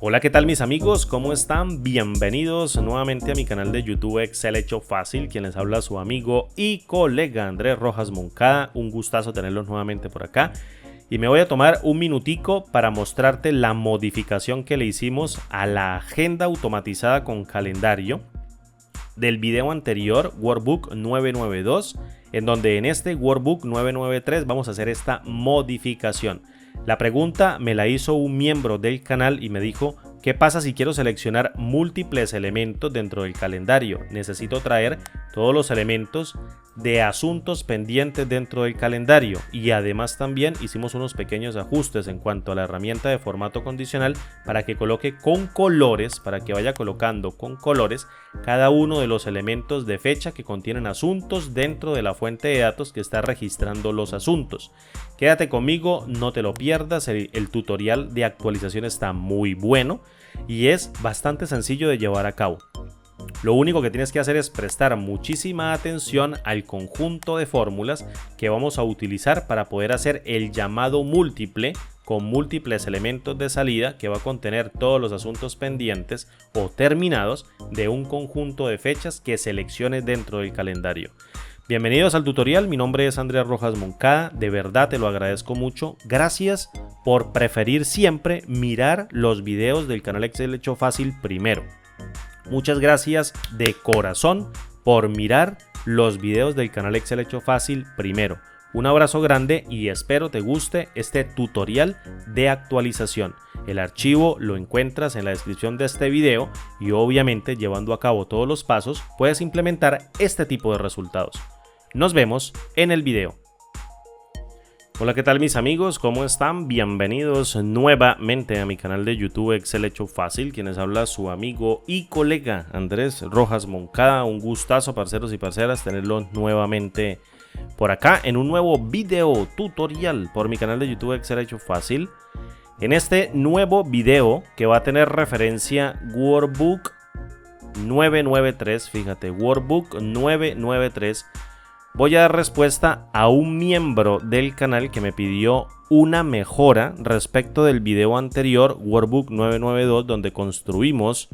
Hola, ¿qué tal mis amigos? ¿Cómo están? Bienvenidos nuevamente a mi canal de YouTube Excel Hecho Fácil. Quien les habla su amigo y colega Andrés Rojas Moncada. Un gustazo tenerlos nuevamente por acá. Y me voy a tomar un minutico para mostrarte la modificación que le hicimos a la agenda automatizada con calendario del video anterior, Workbook 992, en donde en este Workbook 993 vamos a hacer esta modificación. La pregunta me la hizo un miembro del canal y me dijo: ¿qué pasa si quiero seleccionar múltiples elementos dentro del calendario? Necesito traer todos los elementos de asuntos pendientes dentro del calendario, y además también hicimos unos pequeños ajustes en cuanto a la herramienta de formato condicional para que coloque con colores, para que vaya colocando con colores cada uno de los elementos de fecha que contienen asuntos dentro de la fuente de datos que está registrando los asuntos. Quédate conmigo, no te lo pierdas, el tutorial de actualización está muy bueno y es bastante sencillo de llevar a cabo. Lo único que tienes que hacer es prestar muchísima atención al conjunto de fórmulas que vamos a utilizar para poder hacer el llamado múltiple con múltiples elementos de salida, que va a contener todos los asuntos pendientes o terminados de un conjunto de fechas que selecciones dentro del calendario. Bienvenidos al tutorial, mi nombre es Andrés Rojas Moncada, de verdad te lo agradezco mucho. Gracias por preferir siempre mirar los videos del canal Excel Hecho Fácil primero. Muchas gracias de corazón por mirar los videos del canal Excel Hecho Fácil primero. Un abrazo grande y espero te guste este tutorial de actualización. El archivo lo encuentras en la descripción de este video y obviamente llevando a cabo todos los pasos puedes implementar este tipo de resultados. Nos vemos en el video. Hola, ¿qué tal mis amigos? ¿Cómo están? Bienvenidos nuevamente a mi canal de YouTube Excel Hecho Fácil. Quienes habla su amigo y colega Andrés Rojas Moncada. Un gustazo, parceros y parceras, tenerlos nuevamente por acá en un nuevo video tutorial por mi canal de YouTube Excel Hecho Fácil. En este nuevo video que va a tener referencia Workbook 993, fíjate, Workbook 993. Voy a dar respuesta a un miembro del canal que me pidió una mejora respecto del video anterior, Workbook 992, donde construimos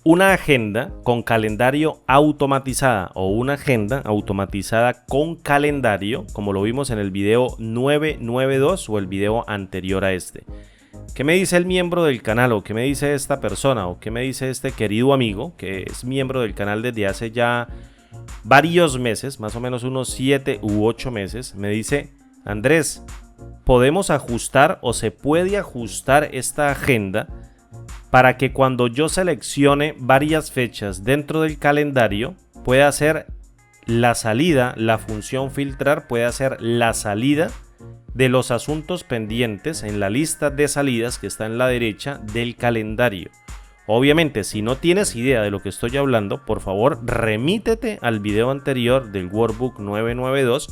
una agenda con calendario automatizada o una agenda automatizada con calendario, como lo vimos en el video 992 o el video anterior a este. ¿Qué me dice el miembro del canal, o qué me dice esta persona, o qué me dice este querido amigo que es miembro del canal desde hace ya varios meses, más o menos unos 7 u 8 meses? Me dice: Andrés, ¿podemos ajustar o se puede ajustar esta agenda para que cuando yo seleccione varias fechas dentro del calendario pueda hacer la salida, la función filtrar puede hacer la salida de los asuntos pendientes en la lista de salidas que está en la derecha del calendario? Obviamente, si no tienes idea de lo que estoy hablando, por favor remítete al video anterior del Workbook 992,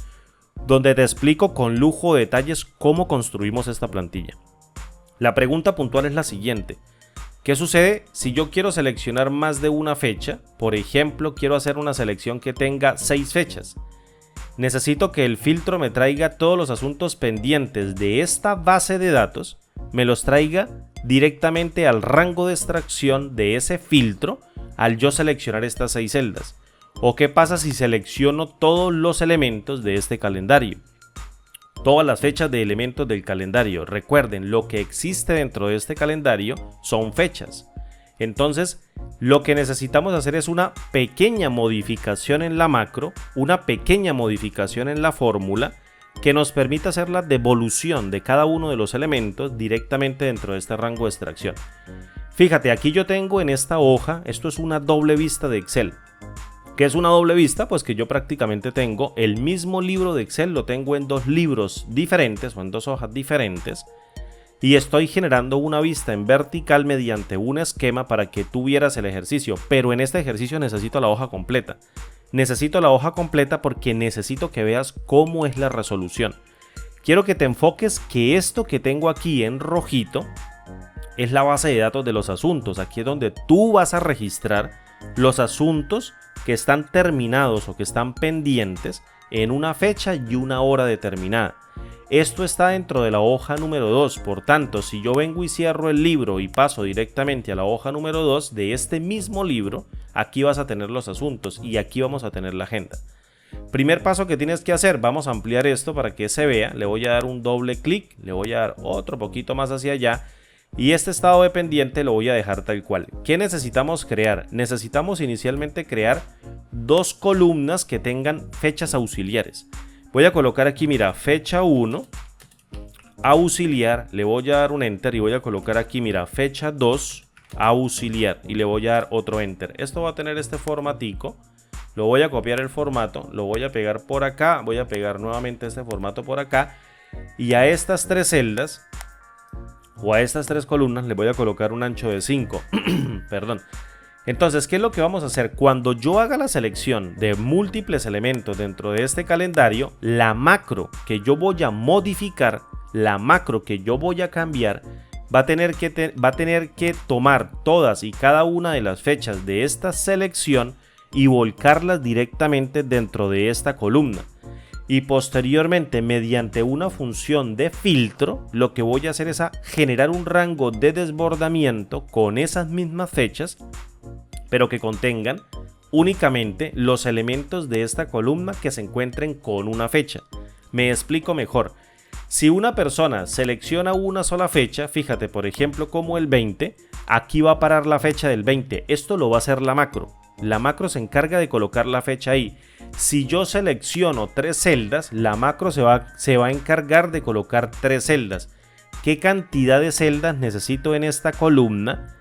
donde te explico con lujo de detalles cómo construimos esta plantilla. La pregunta puntual es la siguiente: ¿qué sucede si yo quiero seleccionar más de una fecha? Por ejemplo, quiero hacer una selección que tenga 6 fechas. Necesito que el filtro me traiga todos los asuntos pendientes de esta base de datos, me los traiga directamente al rango de extracción de ese filtro al yo seleccionar estas 6 celdas. ¿O qué pasa si selecciono todos los elementos de este calendario? Todas las fechas de elementos del calendario. Recuerden, lo que existe dentro de este calendario son fechas. Entonces, lo que necesitamos hacer es una pequeña modificación en la macro, una pequeña modificación en la fórmula que nos permita hacer la devolución de cada uno de los elementos directamente dentro de este rango de extracción. Fíjate, aquí yo tengo en esta hoja, esto es una doble vista de Excel. ¿Qué es una doble vista? Pues que yo prácticamente tengo el mismo libro de Excel, lo tengo en 2 libros diferentes o en 2 hojas diferentes, y estoy generando una vista en vertical mediante un esquema para que tú vieras el ejercicio, pero en este ejercicio necesito la hoja completa. Necesito la hoja completa porque necesito que veas cómo es la resolución. Quiero que te enfoques que esto que tengo aquí en rojito es la base de datos de los asuntos. Aquí es donde tú vas a registrar los asuntos que están terminados o que están pendientes en una fecha y una hora determinada. Esto está dentro de la hoja número 2, por tanto, si yo vengo y cierro el libro y paso directamente a la hoja número 2 de este mismo libro, aquí vas a tener los asuntos y aquí vamos a tener la agenda. Primer paso que tienes que hacer, vamos a ampliar esto para que se vea, le voy a dar un doble clic, le voy a dar otro poquito más hacia allá y este estado de pendiente lo voy a dejar tal cual. ¿Qué necesitamos crear? Necesitamos inicialmente crear dos columnas que tengan fechas auxiliares. Voy a colocar aquí, mira, fecha 1, auxiliar, le voy a dar un enter y voy a colocar aquí, mira, fecha 2, auxiliar y le voy a dar otro enter. Esto va a tener este formatico, lo voy a copiar el formato, lo voy a pegar por acá, voy a pegar nuevamente este formato por acá y a estas tres celdas o a estas tres columnas le voy a colocar un ancho de 5, perdón. Entonces, ¿qué es lo que vamos a hacer? Cuando yo haga la selección de múltiples elementos dentro de este calendario, la macro que yo voy a modificar, la macro que yo voy a cambiar, va a tener que tomar todas y cada una de las fechas de esta selección y volcarlas directamente dentro de esta columna. Y posteriormente, mediante una función de filtro, lo que voy a hacer es generar un rango de desbordamiento con esas mismas fechas, pero que contengan únicamente los elementos de esta columna que se encuentren con una fecha. Me explico mejor. Si una persona selecciona una sola fecha, fíjate, por ejemplo, como el 20, aquí va a parar la fecha del 20. Esto lo va a hacer la macro. La macro se encarga de colocar la fecha ahí. Si yo selecciono tres celdas, la macro se va a encargar de colocar tres celdas. ¿Qué cantidad de celdas necesito en esta columna?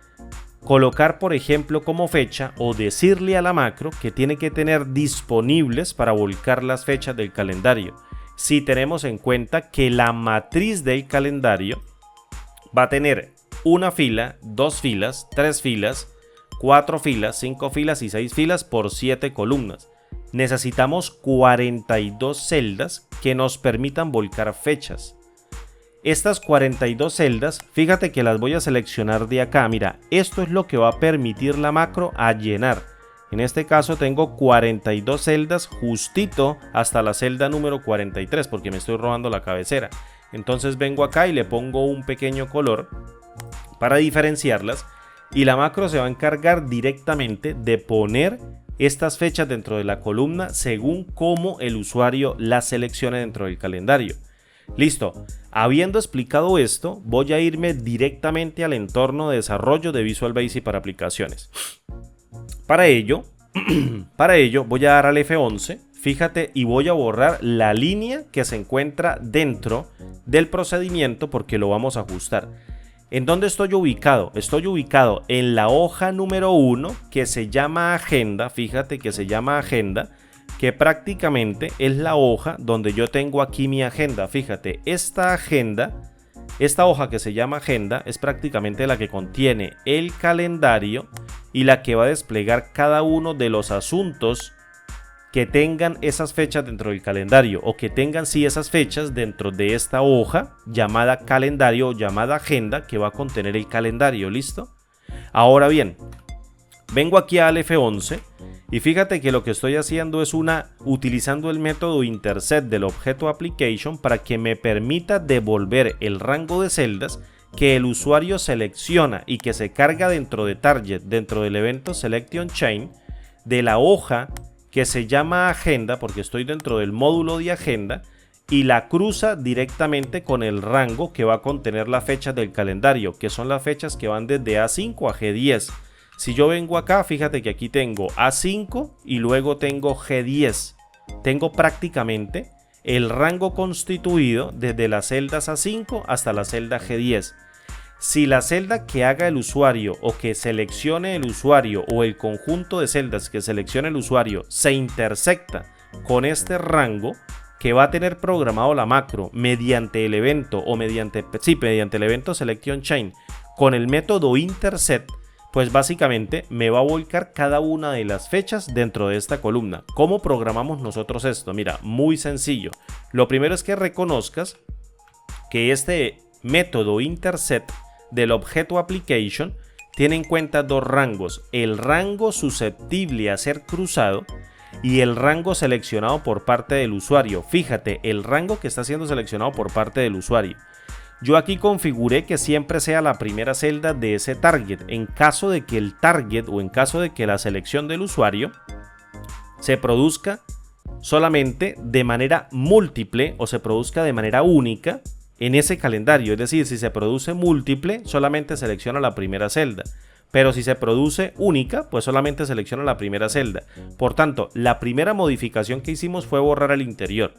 Colocar, por ejemplo, como fecha o decirle a la macro que tiene que tener disponibles para volcar las fechas del calendario. Si tenemos en cuenta que la matriz del calendario va a tener una fila, dos filas, tres filas, 4 filas, 5 filas y 6 filas por 7 columnas. Necesitamos 42 celdas que nos permitan volcar fechas. Estas 42 celdas, fíjate que las voy a seleccionar de acá. Mira, esto es lo que va a permitir la macro a llenar. En este caso tengo 42 celdas justito hasta la celda número 43 porque me estoy robando la cabecera. Entonces vengo acá y le pongo un pequeño color para diferenciarlas. Y la macro se va a encargar directamente de poner estas fechas dentro de la columna según cómo el usuario las seleccione dentro del calendario. Listo, habiendo explicado esto, voy a irme directamente al entorno de desarrollo de Visual Basic para aplicaciones. Para ello voy a dar al F11, fíjate, y voy a borrar la línea que se encuentra dentro del procedimiento porque lo vamos a ajustar. ¿En dónde estoy ubicado? Estoy ubicado en la hoja número 1 que se llama agenda, fíjate que se llama agenda, que prácticamente es la hoja donde yo tengo aquí mi agenda. Fíjate, esta hoja que se llama agenda es prácticamente la que contiene el calendario y la que va a desplegar cada uno de los asuntos que tengan esas fechas dentro del calendario o que tengan sí esas fechas dentro de esta hoja llamada calendario o llamada agenda que va a contener el calendario. ¿Listo? Ahora bien, vengo aquí al F11 y fíjate que lo que estoy haciendo es utilizando el método intercept del objeto application para que me permita devolver el rango de celdas que el usuario selecciona y que se carga dentro de target, dentro del evento selection chain de la hoja que se llama agenda, porque estoy dentro del módulo de agenda, y la cruza directamente con el rango que va a contener la fecha del calendario, que son las fechas que van desde A5 a G10. Si yo vengo acá, fíjate que aquí tengo A5 y luego tengo G10. Tengo prácticamente el rango constituido desde las celdas A5 hasta la celda G10. Si la celda que haga el usuario o que seleccione el usuario o el conjunto de celdas que seleccione el usuario se intersecta con este rango que va a tener programado la macro mediante el evento o mediante el evento selection chain con el método intercept, pues básicamente me va a volcar cada una de las fechas dentro de esta columna. ¿Cómo programamos nosotros esto? Mira, muy sencillo. Lo primero es que reconozcas que este método intercept del objeto application tiene en cuenta dos rangos: el rango susceptible a ser cruzado y el rango seleccionado por parte del usuario. Fíjate, el rango que está siendo seleccionado por parte del usuario. Yo aquí configuré que siempre sea la primera celda de ese target. En caso de que el target o en caso de que la selección del usuario se produzca solamente de manera múltiple o se produzca de manera única en ese calendario. Es decir, si se produce múltiple, solamente selecciona la primera celda. Pero si se produce única, pues solamente selecciona la primera celda. Por tanto, la primera modificación que hicimos fue borrar el interior.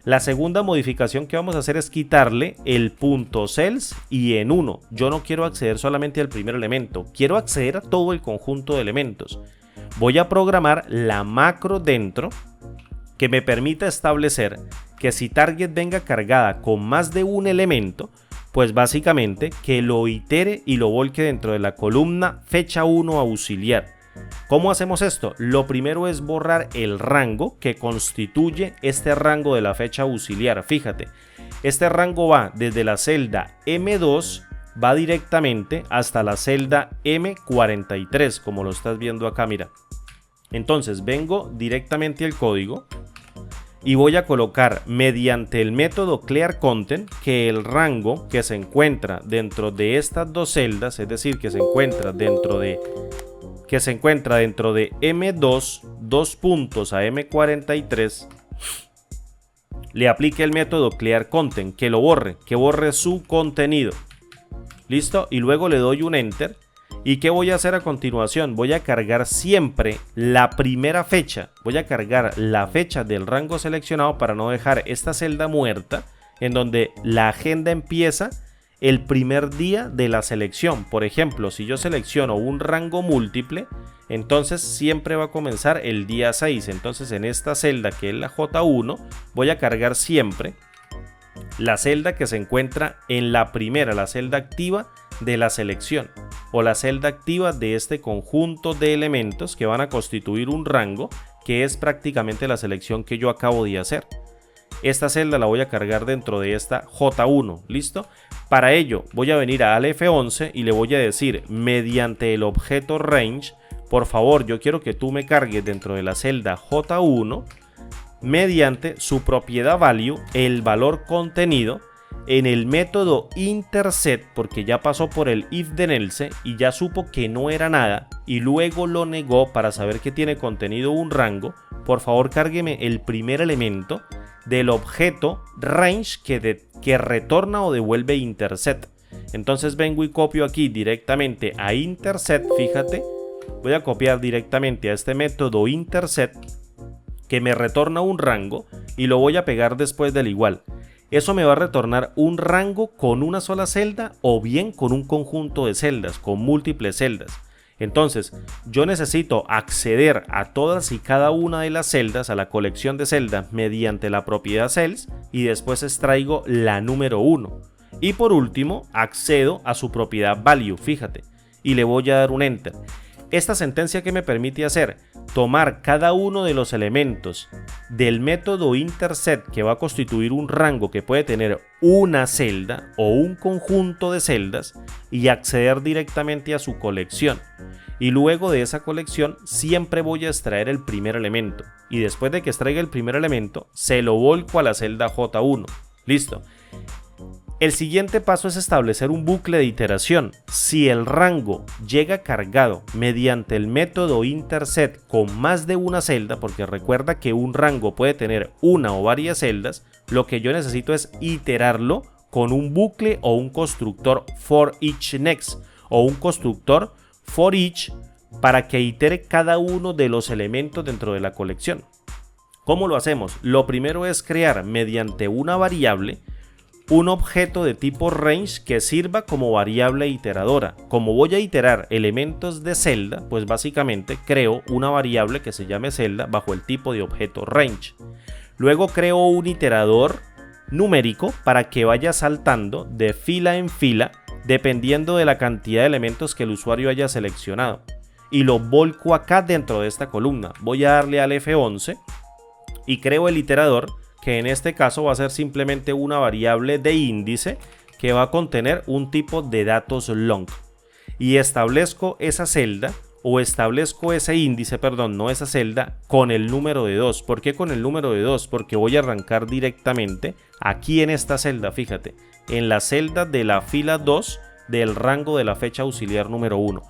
La segunda modificación que vamos a hacer es quitarle el punto cells y en 1. Yo no quiero acceder solamente al primer elemento, quiero acceder a todo el conjunto de elementos. Voy a programar la macro dentro que me permita establecer que si target venga cargada con más de un elemento, pues básicamente que lo itere y lo volque dentro de la columna fecha 1 auxiliar. ¿Cómo hacemos esto? Lo primero es borrar el rango que constituye este rango de la fecha auxiliar. Fíjate, este rango va desde la celda M2, va directamente hasta la celda M43, como lo estás viendo acá, mira. Entonces vengo directamente al código y voy a colocar mediante el método clearContent que el rango que se encuentra dentro de estas dos celdas, es decir, que se encuentra dentro de M2, 2 puntos a M43, le aplique el método clearContent, que lo borre, que borre su contenido. ¿Listo? Y luego le doy un Enter. ¿Y qué voy a hacer a continuación? Voy a cargar siempre la primera fecha. Voy a cargar la fecha del rango seleccionado para no dejar esta celda muerta en donde la agenda empieza el primer día de la selección. Por ejemplo, si yo selecciono un rango múltiple, entonces siempre va a comenzar el día 6. Entonces en esta celda que es la J1 voy a cargar siempre la celda que se encuentra en la primera, la celda activa de la selección o la celda activa de este conjunto de elementos que van a constituir un rango que es prácticamente la selección que yo acabo de hacer. Esta celda la voy a cargar dentro de esta J1, ¿listo? Para ello voy a venir al F11 y le voy a decir mediante el objeto range, por favor yo quiero que tú me cargues dentro de la celda J1 mediante su propiedad value, el valor contenido en el método interset, porque ya pasó por el if then else y ya supo que no era nada y luego lo negó para saber que tiene contenido un rango. Por favor cárgueme el primer elemento del objeto range que retorna o devuelve interset. Entonces vengo y copio aquí directamente a interset. Fíjate, voy a copiar directamente a este método interset que me retorna un rango y lo voy a pegar después del igual. Eso me va a retornar un rango con una sola celda o bien con un conjunto de celdas, con múltiples celdas. Entonces, yo necesito acceder a todas y cada una de las celdas, a la colección de celdas mediante la propiedad cells y después extraigo la número 1. Y por último, accedo a su propiedad value, fíjate, y le voy a dar un enter. Esta sentencia que me permite hacer, tomar cada uno de los elementos del método interset que va a constituir un rango que puede tener una celda o un conjunto de celdas y acceder directamente a su colección. Y luego de esa colección siempre voy a extraer el primer elemento y después de que extraiga el primer elemento se lo volco a la celda J1. Listo. El siguiente paso es establecer un bucle de iteración. Si el rango llega cargado mediante el método interset con más de una celda, porque recuerda que un rango puede tener una o varias celdas, lo que yo necesito es iterarlo con un bucle o un constructor for each next o un constructor for each para que itere cada uno de los elementos dentro de la colección. ¿Cómo lo hacemos? Lo primero es crear mediante una variable un objeto de tipo range que sirva como variable iteradora. Como voy a iterar elementos de celda, pues básicamente creo una variable que se llame celda bajo el tipo de objeto range. Luego creo un iterador numérico para que vaya saltando de fila en fila dependiendo de la cantidad de elementos que el usuario haya seleccionado. Y lo volco acá dentro de esta columna. Voy a darle al F11 y creo el iterador, que en este caso va a ser simplemente una variable de índice que va a contener un tipo de datos long. Y establezco esa celda o establezco ese índice, perdón, no esa celda, con el número de 2. ¿Por qué con el número de 2? Porque voy a arrancar directamente aquí en esta celda, fíjate, en la celda de la fila 2 del rango de la fecha auxiliar número 1.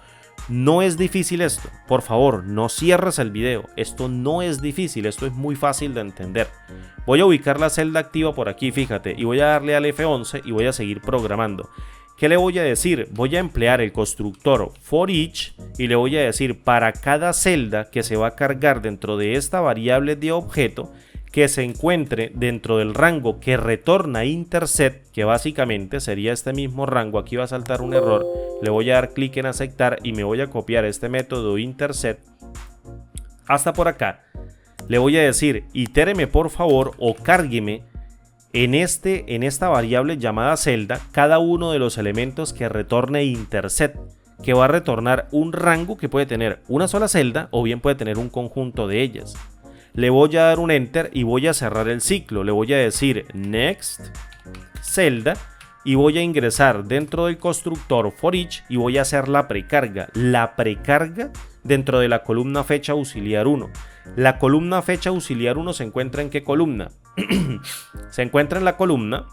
No es difícil esto, por favor, no cierres el video, esto no es difícil, esto es muy fácil de entender. Voy a ubicar la celda activa por aquí, fíjate, y voy a darle al F11 y voy a seguir programando. ¿Qué le voy a decir? Voy a emplear el constructor for each y le voy a decir para cada celda que se va a cargar dentro de esta variable de objeto que se encuentre dentro del rango que retorna interset, que básicamente sería este mismo rango. Aquí va a saltar un error, le voy a dar clic en aceptar y me voy a copiar este método interset hasta por acá. Le voy a decir itéreme por favor o cárgueme en esta variable llamada celda cada uno de los elementos que retorne interset, que va a retornar un rango que puede tener una sola celda o bien puede tener un conjunto de ellas. Le voy a dar un enter y voy a cerrar el ciclo. Le voy a decir next celda y voy a ingresar dentro del constructor for each y voy a hacer la precarga. La precarga dentro de la columna fecha auxiliar 1. La columna fecha auxiliar 1 se encuentra en ¿qué columna? Se encuentra en la columna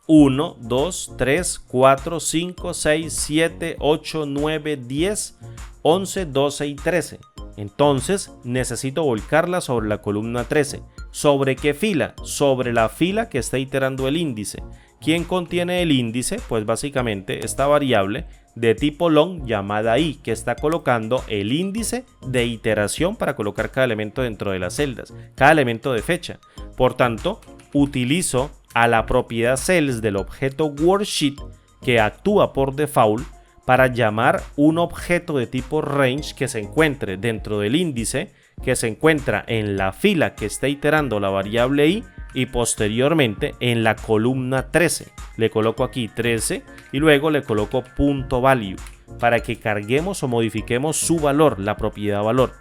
1, 2, 3, 4, 5, 6, 7, 8, 9, 10, 11, 12 y 13. Entonces necesito volcarla sobre la columna 13. ¿Sobre qué fila? Sobre la fila que está iterando el índice. ¿Quién contiene el índice? Pues básicamente esta variable de tipo long llamada i, que está colocando el índice de iteración para colocar cada elemento dentro de las celdas, cada elemento de fecha. Por tanto, utilizo a la propiedad cells del objeto worksheet que actúa por default para llamar un objeto de tipo range que se encuentre dentro del índice, que se encuentra en la fila que está iterando la variable i y posteriormente en la columna 13. Le coloco aquí 13 y luego le coloco .value para que carguemos o modifiquemos su valor, la propiedad valor.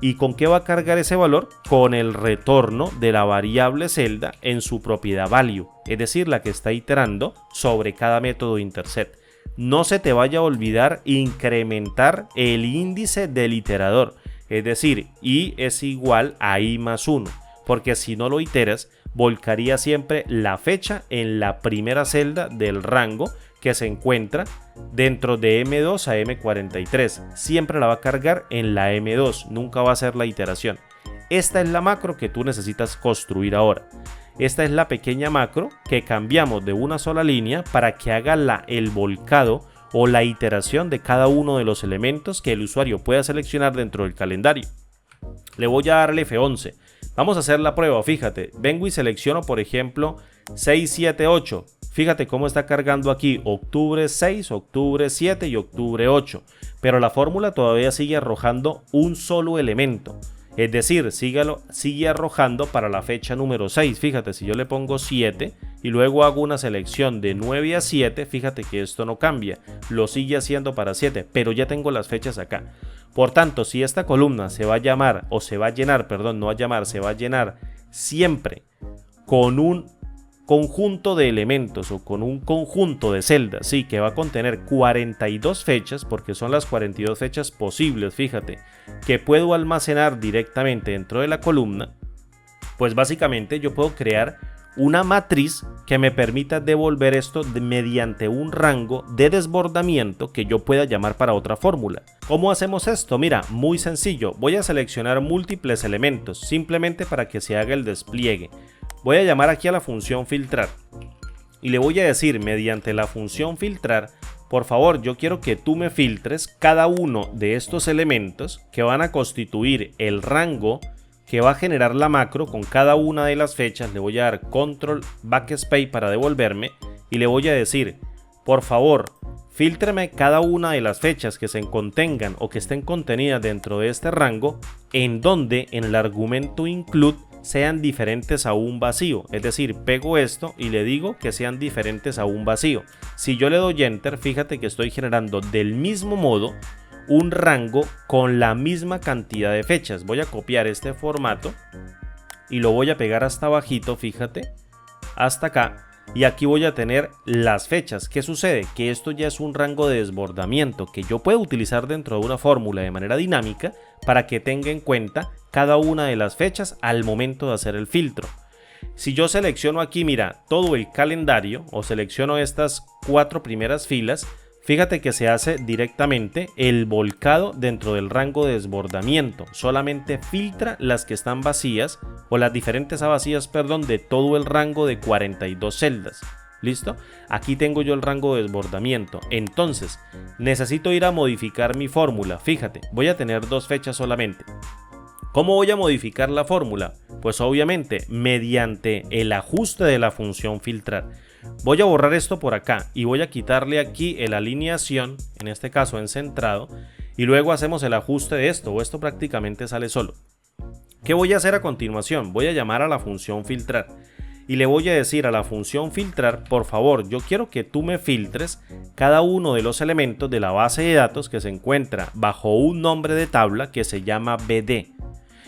¿Y con qué va a cargar ese valor? Con el retorno de la variable celda en su propiedad value, es decir, la que está iterando sobre cada método interset. No se te vaya a olvidar incrementar el índice del iterador, es decir, i es igual a i más 1, porque si no lo iteras, volcaría siempre la fecha en la primera celda del rango que se encuentra dentro de M2 a M43. Siempre la va a cargar en la M2, nunca va a ser la iteración. Esta es la macro que tú necesitas construir ahora. Esta es la pequeña macro que cambiamos de una sola línea para que haga el volcado o la iteración de cada uno de los elementos que el usuario pueda seleccionar dentro del calendario. Le voy a dar el F11. Vamos a hacer la prueba, fíjate. Vengo y selecciono, por ejemplo, 6, 7, 8. Fíjate cómo está cargando aquí octubre 6, octubre 7 y octubre 8. Pero la fórmula todavía sigue arrojando un solo elemento. Es decir, sigue arrojando para la fecha número 6. Fíjate, si yo le pongo 7 y luego hago una selección de 9 a 7, fíjate que esto no cambia. Lo sigue haciendo para 7, pero ya tengo las fechas acá. Por tanto, si esta columna se va a llamar, o se va a llenar, perdón, no va a llamar, se va a llenar siempre con un conjunto de elementos o con un conjunto de celdas, sí, que va a contener 42 fechas, porque son las 42 fechas posibles, fíjate, que puedo almacenar directamente dentro de la columna, pues básicamente yo puedo crear una matriz que me permita devolver esto mediante un rango de desbordamiento que yo pueda llamar para otra fórmula. ¿Cómo hacemos esto? Mira, muy sencillo. Voy a seleccionar múltiples elementos simplemente para que se haga el despliegue. Voy a llamar aquí a la función filtrar y le voy a decir mediante la función filtrar, por favor, yo quiero que tú me filtres cada uno de estos elementos que van a constituir el rango que va a generar la macro con cada una de las fechas. Le voy a dar control backspace para devolverme y le voy a decir, por favor, fíltreme cada una de las fechas que se contengan o que estén contenidas dentro de este rango, en donde en el argumento include sean diferentes a un vacío. Es decir, pego esto y le digo que sean diferentes a un vacío. Si yo le doy enter, fíjate que estoy generando del mismo modo un rango con la misma cantidad de fechas. Voy a copiar este formato y lo voy a pegar hasta abajito, fíjate, hasta acá, y aquí voy a tener las fechas. ¿Qué sucede? Que esto ya es un rango de desbordamiento que yo puedo utilizar dentro de una fórmula de manera dinámica para que tenga en cuenta cada una de las fechas al momento de hacer el filtro. Si yo selecciono aquí, mira, todo el calendario o selecciono estas 4 primeras filas, fíjate que se hace directamente el volcado dentro del rango de desbordamiento. Solamente filtra las que están vacías o las diferentes a vacías, perdón, de todo el rango de 42 celdas. ¿Listo? Aquí tengo yo el rango de desbordamiento. Entonces, necesito ir a modificar mi fórmula. Fíjate, voy a tener 2 fechas solamente. ¿Cómo voy a modificar la fórmula? Pues obviamente mediante el ajuste de la función filtrar. Voy a borrar esto por acá y voy a quitarle aquí la alineación, en este caso en centrado, y luego hacemos el ajuste de esto, o esto prácticamente sale solo. ¿Qué voy a hacer a continuación? Voy a llamar a la función filtrar y le voy a decir a la función filtrar, por favor, yo quiero que tú me filtres cada uno de los elementos de la base de datos que se encuentra bajo un nombre de tabla que se llama BD.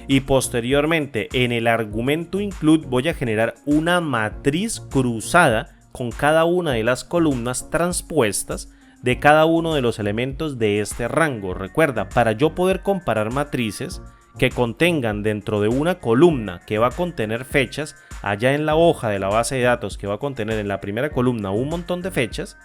Y posteriormente en el argumento include voy a generar una matriz cruzada con cada una de las columnas transpuestas de cada uno de los elementos de este rango. Recuerda, para yo poder comparar matrices que contengan dentro de una columna que va a contener fechas, allá en la hoja de la base de datos que va a contener en la primera columna un montón de fechas,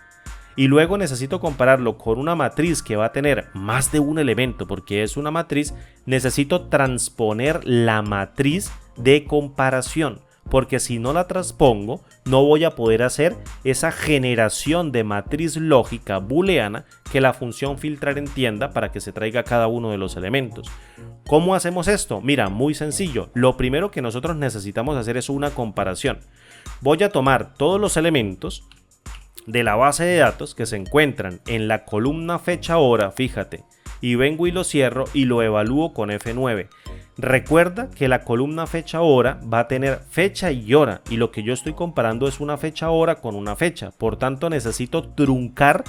y luego necesito compararlo con una matriz que va a tener más de un elemento, porque es una matriz, necesito transponer la matriz de comparación, porque si no la transpongo no voy a poder hacer esa generación de matriz lógica booleana que la función filtrar entienda para que se traiga cada uno de los elementos. ¿Cómo hacemos esto? Mira, muy sencillo. Lo primero que nosotros necesitamos hacer es una comparación. Voy a tomar todos los elementos de la base de datos que se encuentran en la columna fecha hora, fíjate, y vengo y lo cierro y lo evalúo con F9. Recuerda que la columna fecha hora va a tener fecha y hora, y lo que yo estoy comparando es una fecha hora con una fecha. Por tanto, necesito truncar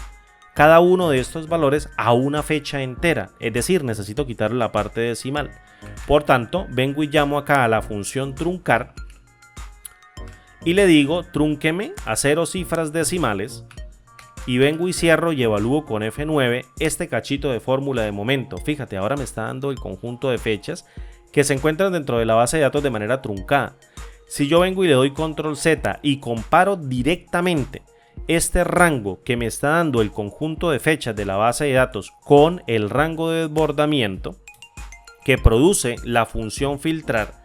cada uno de estos valores a una fecha entera, es decir, necesito quitarle la parte decimal. Por tanto, vengo y llamo acá a la función truncar y le digo trúnqueme a 0 cifras decimales, y vengo y cierro y evalúo con F9 este cachito de fórmula de momento. Fíjate, ahora me está dando el conjunto de fechas que se encuentran dentro de la base de datos de manera truncada. Si yo vengo y le doy control Z y comparo directamente este rango que me está dando el conjunto de fechas de la base de datos con el rango de desbordamiento que produce la función filtrar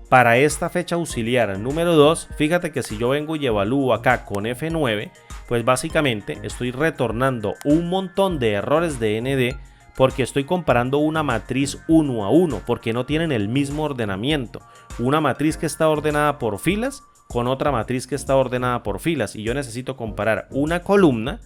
para esta fecha auxiliar número 2, fíjate que si yo vengo y evalúo acá con F9, pues básicamente estoy retornando un montón de errores de ND porque estoy comparando una matriz 1 a 1, porque no tienen el mismo ordenamiento. Una matriz que está ordenada por filas con otra matriz que está ordenada por filas, y yo necesito comparar una columna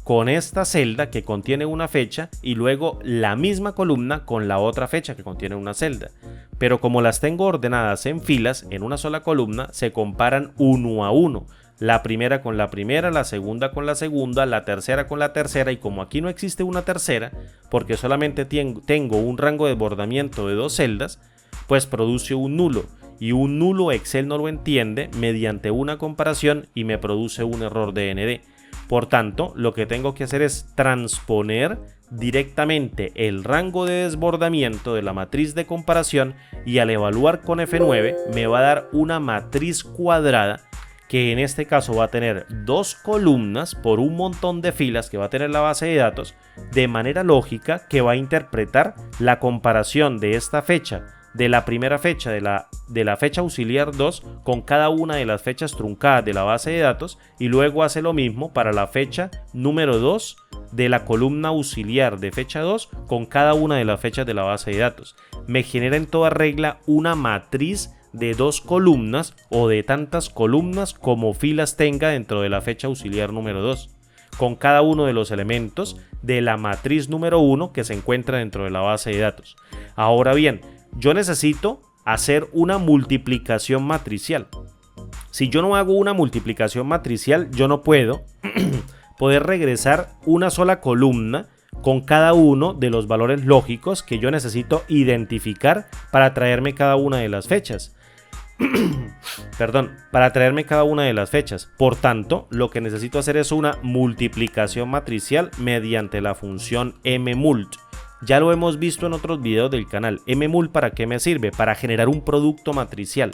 con esta celda que contiene una fecha y luego la misma columna con la otra fecha que contiene una celda. Pero como las tengo ordenadas en filas en una sola columna, se comparan 1 a 1. La primera con la primera, la segunda con la segunda, la tercera con la tercera, y como aquí no existe una tercera, porque solamente tengo un rango de desbordamiento de 2 celdas, pues produce un nulo. Y un nulo Excel no lo entiende mediante una comparación y me produce un error de ND. Por tanto, lo que tengo que hacer es transponer directamente el rango de desbordamiento de la matriz de comparación, y al evaluar con F9 me va a dar una matriz cuadrada que en este caso va a tener 2 columnas por un montón de filas que va a tener la base de datos, de manera lógica que va a interpretar la comparación de esta fecha, de la primera fecha de la fecha auxiliar 2 con cada una de las fechas truncadas de la base de datos, y luego hace lo mismo para la fecha número 2 de la columna auxiliar de fecha 2 con cada una de las fechas de la base de datos. Me genera en toda regla una matriz de 2 columnas o de tantas columnas como filas tenga dentro de la fecha auxiliar número 2, con cada uno de los elementos de la matriz número 1 que se encuentra dentro de la base de datos. Ahora bien, yo necesito hacer una multiplicación matricial. Si yo no hago una multiplicación matricial, yo no puedo poder regresar una sola columna con cada uno de los valores lógicos que yo necesito identificar para traerme cada una de las fechas. perdón, para traerme cada una de las fechas. Por tanto, lo que necesito hacer es una multiplicación matricial mediante la función mmult. Ya lo hemos visto en otros videos del canal. Mmult, ¿para qué me sirve? Para generar un producto matricial.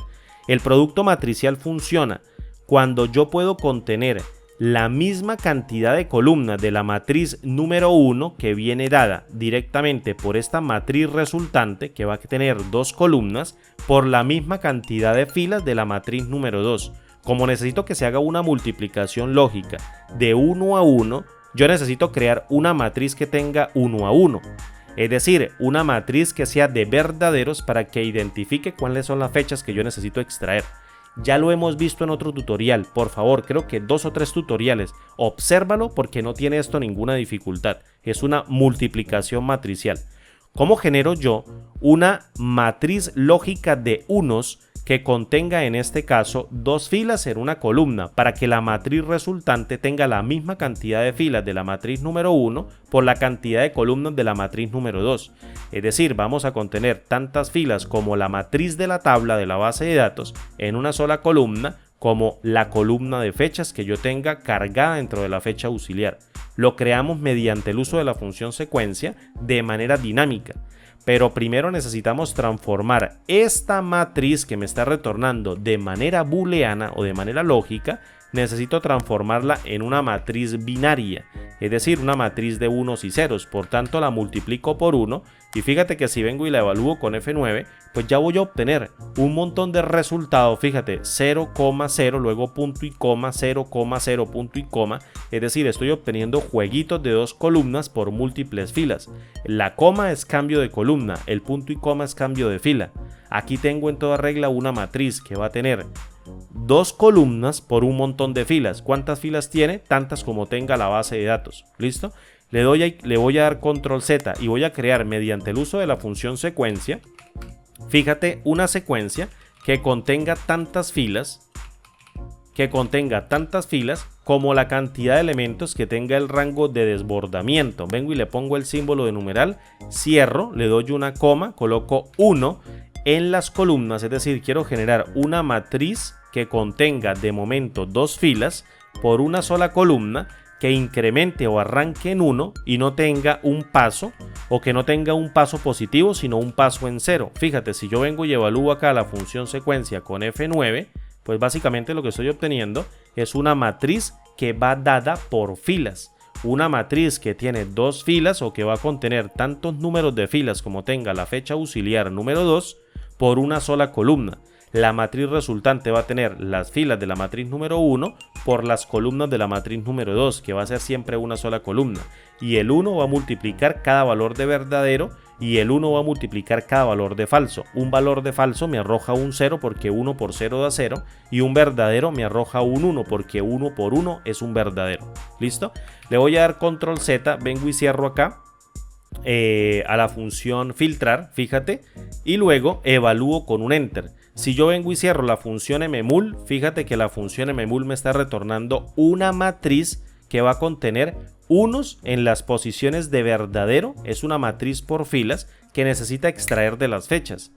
El producto matricial funciona cuando yo puedo contener la misma cantidad de columnas de la matriz número 1 que viene dada directamente por esta matriz resultante, que va a tener dos columnas, por la misma cantidad de filas de la matriz número 2. Como necesito que se haga una multiplicación lógica de 1 a 1, yo necesito crear una matriz que tenga 1 a 1. Es decir, una matriz que sea de verdaderos para que identifique cuáles son las fechas que yo necesito extraer. Ya lo hemos visto en otro tutorial, por favor, creo que 2 o 3 tutoriales. Obsérvalo porque no tiene esto ninguna dificultad. Es una multiplicación matricial. ¿Cómo genero yo una matriz lógica de unos que contenga en este caso dos filas en una columna para que la matriz resultante tenga la misma cantidad de filas de la matriz número 1 por la cantidad de columnas de la matriz número 2? Es decir, vamos a contener tantas filas como la matriz de la tabla de la base de datos en una sola columna, como la columna de fechas que yo tenga cargada dentro de la fecha auxiliar. Lo creamos mediante el uso de la función secuencia de manera dinámica. Pero primero necesitamos transformar esta matriz que me está retornando de manera booleana o de manera lógica, necesito transformarla en una matriz binaria, es decir, una matriz de unos y ceros. Por tanto, la multiplico por 1 y fíjate que si vengo y la evalúo con F9, pues ya voy a obtener un montón de resultados. Fíjate, 0,0, luego punto y coma, 0,0, punto y coma. Es decir, estoy obteniendo jueguitos de dos columnas por múltiples filas. La coma es cambio de columna, el punto y coma es cambio de fila. Aquí tengo en toda regla una matriz que va a tener dos columnas por un montón de filas. ¿Cuántas filas tiene? Tantas como tenga la base de datos. ¿Listo? Le voy a dar control Z y voy a crear mediante el uso de la función secuencia, fíjate, una secuencia que contenga tantas filas como la cantidad de elementos que tenga el rango de desbordamiento. Vengo y le pongo el símbolo de numeral, cierro, le doy una coma, coloco 1 en las columnas, es decir, quiero generar una matriz que contenga de momento dos filas por una sola columna, que incremente o arranque en 1 y no tenga un paso, o que no tenga un paso positivo sino un paso en 0. Fíjate, si yo vengo y evalúo acá la función secuencia con F9, pues básicamente lo que estoy obteniendo es una matriz que va dada por filas. Una matriz que tiene dos filas o que va a contener tantos números de filas como tenga la fecha auxiliar número 2 por una sola columna. La matriz resultante va a tener las filas de la matriz número 1 por las columnas de la matriz número 2, que va a ser siempre una sola columna. Y el 1 va a multiplicar cada valor de verdadero y el 1 va a multiplicar cada valor de falso. Un valor de falso me arroja un 0 porque 1 por 0 da 0 y un verdadero me arroja un 1 porque 1 por 1 es un verdadero. ¿Listo? Le voy a dar control Z, vengo y cierro acá. A la función filtrar, fíjate, y luego evalúo con un enter. Si yo vengo y cierro la función mmul, fíjate que la función mmul me está retornando una matriz que va a contener unos en las posiciones de verdadero, es una matriz por filas que necesita extraer de las fechas,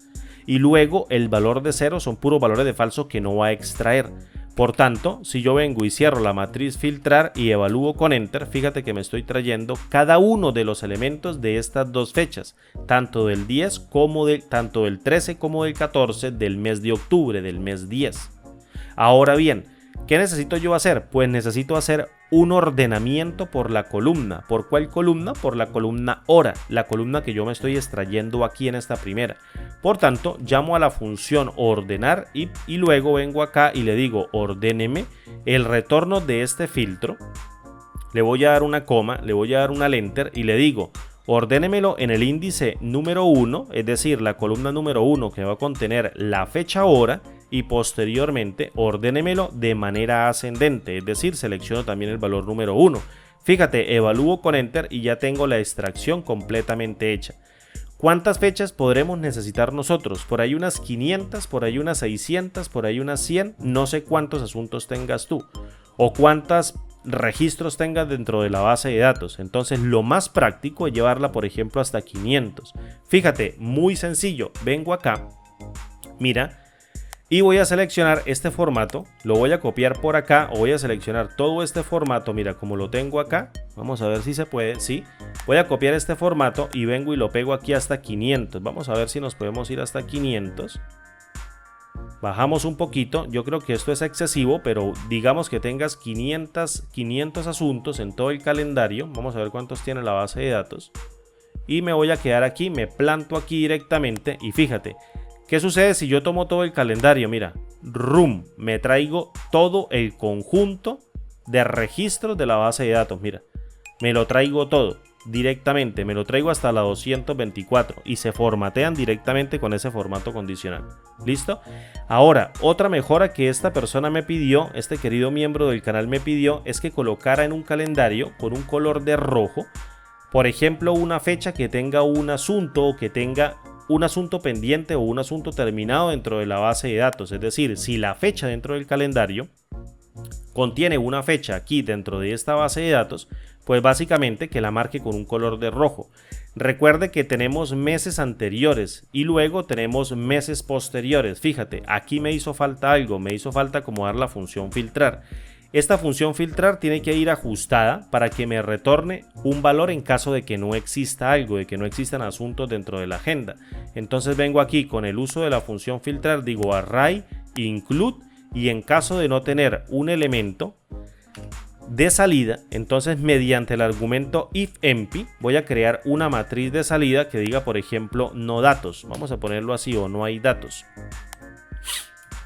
y luego el valor de 0 son puros valores de falso que no va a extraer. Por tanto, si yo vengo y cierro la matriz filtrar y evalúo con enter, fíjate que me estoy trayendo cada uno de los elementos de estas dos fechas, tanto del 10 como tanto del 13 como del 14 del mes de octubre, del mes 10. Ahora bien, ¿qué necesito yo hacer? Pues necesito hacer un ordenamiento por la columna. ¿Por cuál columna? Por la columna hora, la columna que yo me estoy extrayendo aquí en esta primera. Por tanto, llamo a la función ordenar y luego vengo acá y le digo ordéneme el retorno de este filtro. Le voy a dar una coma, le voy a dar una enter y le digo ordénemelo en el índice número 1, es decir, la columna número 1 que va a contener la fecha hora, y posteriormente ordénemelo de manera ascendente, es decir, selecciono también el valor número 1. Fíjate, evalúo con enter y ya tengo la extracción completamente hecha. ¿Cuántas fechas podremos necesitar nosotros? Por ahí unas 500, por ahí unas 600, por ahí unas 100, no sé cuántos asuntos tengas tú o cuántos registros tengas dentro de la base de datos. Entonces lo más práctico es llevarla, por ejemplo, hasta 500. Fíjate, muy sencillo, vengo acá, mira, Y voy a seleccionar este formato, lo voy a copiar por acá o voy a seleccionar todo este formato, mira como lo tengo acá, vamos a ver si se puede, sí, voy a copiar este formato y vengo y lo pego aquí hasta 500, vamos a ver si nos podemos ir hasta 500, bajamos un poquito, yo creo que esto es excesivo, pero digamos que tengas 500 asuntos en todo el calendario, vamos a ver cuántos tiene la base de datos, y me voy a quedar aquí, me planto aquí directamente y fíjate, ¿qué sucede si yo tomo todo el calendario? Mira, me traigo todo el conjunto de registros de la base de datos. Mira, me lo traigo todo directamente, me lo traigo hasta la 224 y se formatean directamente con ese formato condicional. ¿Listo? Ahora, otra mejora que esta persona me pidió, este querido miembro del canal me pidió, es que colocara en un calendario con un color de rojo, por ejemplo, una fecha que tenga un asunto o que tenga un asunto pendiente o un asunto terminado dentro de la base de datos. Es decir, si la fecha dentro del calendario contiene una fecha aquí dentro de esta base de datos, pues básicamente que la marque con un color de rojo. Recuerde que tenemos meses anteriores y luego tenemos meses posteriores. Fíjate, aquí me hizo falta algo, me hizo falta acomodar la función filtrar. Esta función filtrar tiene que ir ajustada para que me retorne un valor en caso de que no exista algo, de que no existan asuntos dentro de la agenda. Entonces vengo aquí con el uso de la función filtrar, digo array include, y en caso de no tener un elemento de salida, entonces mediante el argumento ifEmpty voy a crear una matriz de salida que diga, por ejemplo, no datos. Vamos a ponerlo así, o no hay datos.